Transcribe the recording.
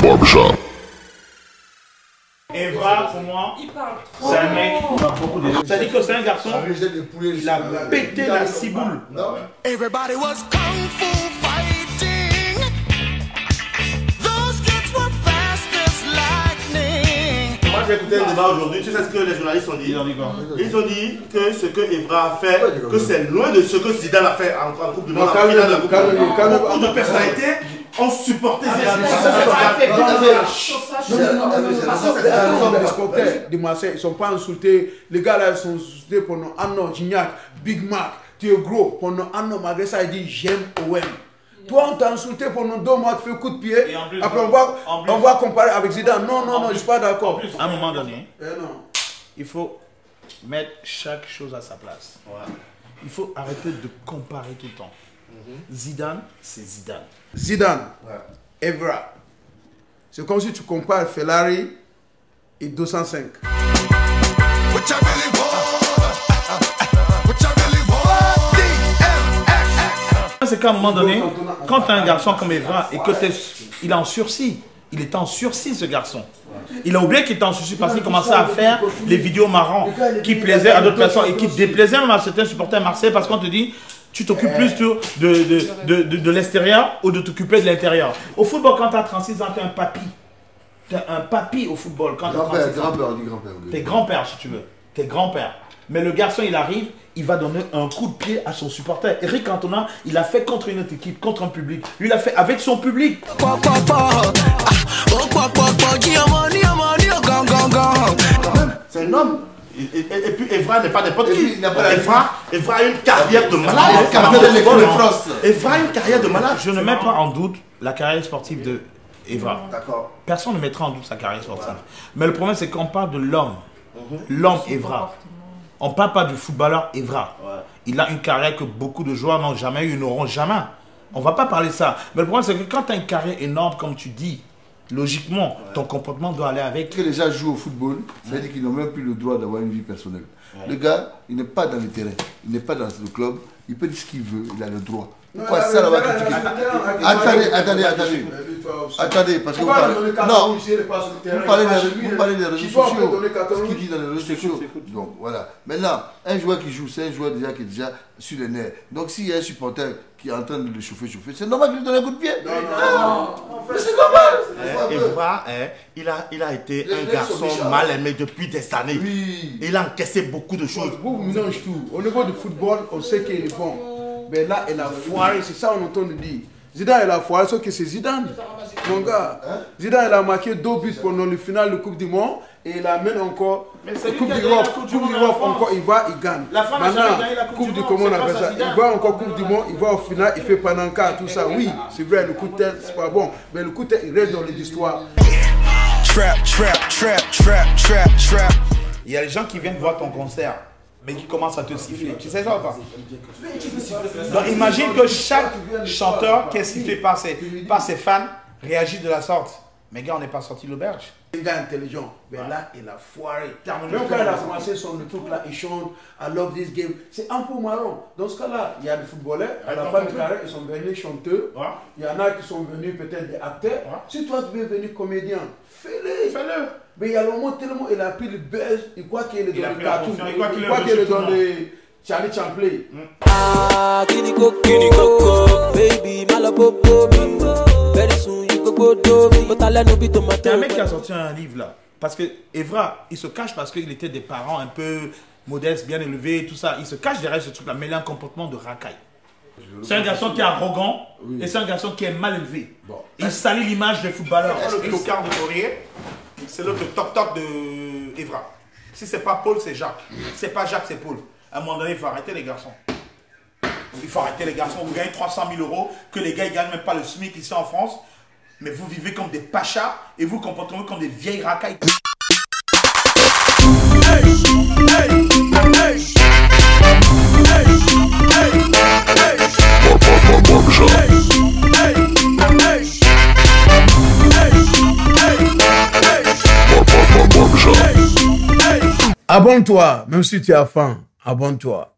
Barbershop. Evra, pour moi, c'est un mec qui a beaucoup de... C'est-à-dire que c'est un garçon, il a pété la ciboule. Everybody was kung fu fighting. Those kids were fast as lightning. Moi j'ai écouté le débat aujourd'hui, tu sais ce que les journalistes ont dit? Ils ont dit que ce que Evra a fait, que c'est loin de ce que Zidane a fait en Coupe du Monde. Beaucoup de personnalités ont supporté Zidane. Les supporters de Marseille, ils ne sont pas insultés. Les gars là, ils sont insultés pendant un an. Gignac, Big Mac, tu es gros. Pendant un an, malgré ça, il dit j'aime OM. Toi, on t'a insulté pendant 2 mois, tu fais coup de pied. Plus, après, on va comparer avec Zidane. Non, non, non, je ne suis pas d'accord. À un moment donné, il faut mettre chaque chose à sa place. Il faut arrêter de comparer tout le temps. Zidane, c'est Zidane. Zidane, Evra. C'est comme si tu compares Ferrari et 205. C'est qu'à un moment donné, quand tu as un garçon comme Evra et que il est en sursis, il est en sursis ce garçon. Il a oublié qu'il était en sursis parce qu'il commençait à faire les vidéos marrants qui plaisaient à d'autres personnes et qui déplaisaient même à certains supporters marseillais parce qu'on te dit tu t'occupes plus de l'extérieur ou de t'occuper de l'intérieur. Au football, quand tu as 36 ans, tu es un papy. Tu es un papy au football. Grand-père, t'es grand-père si tu veux. T'es grand-père. Mais le garçon, il arrive, il va donner un coup de pied à son supporter. Eric Cantona, il a fait contre une autre équipe, contre un public. Lui, il a fait avec son public. C'est un homme. Et puis Evra n'est pas n'importe qui. Evra a une carrière de malade. Evra a une carrière de malade. Je ne mets pas en doute la carrière sportive de Evra. D'accord. Personne ne mettra en doute sa carrière sportive. Mais le problème, c'est qu'on parle de l'homme. L'homme Evra. On ne parle pas du footballeur Evra. Il a une carrière que beaucoup de joueurs n'ont jamais eu, n'auront jamais. On ne va pas parler de ça. Mais le problème, c'est que quand tu as une carrière énorme, comme tu dis, logiquement, ton comportement doit aller avec. Que les gens jouent au football, ça veut dire qu'ils n'ont même plus le droit d'avoir une vie personnelle. Le gars, il n'est pas dans le terrain, il n'est pas dans le club, il peut dire ce qu'il veut, il a le droit. Pourquoi ça là-bas critiquer? Attendez, parce que vous parlez. Non, vous parlez des réseaux sociaux. Ce qu'il dit dans les réseaux sociaux. Donc voilà. Maintenant, un joueur qui joue, c'est un joueur déjà qui est déjà sur les nerfs. Donc s'il y a un supporter qui est en train de le chauffer, c'est normal qu'il lui donne un coup de pied. Non. Mais c'est normal. Evra, il a été un garçon mal aimé depuis des années. Il a encaissé beaucoup de choses. Vous mélangez tout. Au niveau du football, on sait qu'il est bon. Mais là, il a foiré, c'est ça on entend dire. Zidane, il a foiré, sauf que c'est Zidane. Mon gars, Zidane, il a marqué 2 buts pendant le final de Coupe du Monde et il amène encore Coupe d'Europe, encore, il va, il gagne. Maintenant, Coupe du Monde, on appelle ça. Il va encore Coupe du Monde, il va au final, il fait Pananka, tout ça. Oui, c'est vrai, le coup de tête, c'est pas bon. Mais le coup de tête, il reste dans l'histoire. Il y a des gens qui viennent voir ton concert, mais qui commencent à te siffler. Tu sais ça ou pas? Donc imagine que chaque chanteur qui est sifflé par ses fans réagit de la sorte. Mais gars, on n'est pas sorti de l'auberge. C'est un gars intelligent, mais là, il a foiré. Même quand il a commencé son truc là, il chante I love this game. C'est un peu marrant. Dans ce cas-là, il y a des footballeurs, à la fin de carrière, ils sont venus chanteurs. Il y en a qui sont venus peut-être des acteurs. Si toi, tu veux venir comédien, fais-le. Mais il y a le moment tellement il a pris le buzz, il croit qu'il est dans le cartoon, il croit qu'il est dans le Charlie Chaplin. C'est un mec qui a sorti un livre là. Parce que Evra, il se cache parce qu'il était des parents un peu modestes, bien élevés, tout ça. Il se cache derrière ce truc là, mais il a un comportement de racaille. C'est un garçon qui est arrogant et c'est un garçon qui est mal élevé. Il salit l'image des footballeurs. Le tocard de Poirier, c'est le toc-toc de Evra. Si c'est pas Paul, c'est Jacques. C'est pas Jacques, c'est Paul. À un moment donné, il faut arrêter les garçons. Il faut arrêter les garçons. Vous gagnez 300 000 €, que les gars ne gagnent même pas le SMIC ici en France. Mais vous vivez comme des pachas et vous comportez comme des vieilles racailles. Abonne-toi, même si tu as faim, abonne-toi.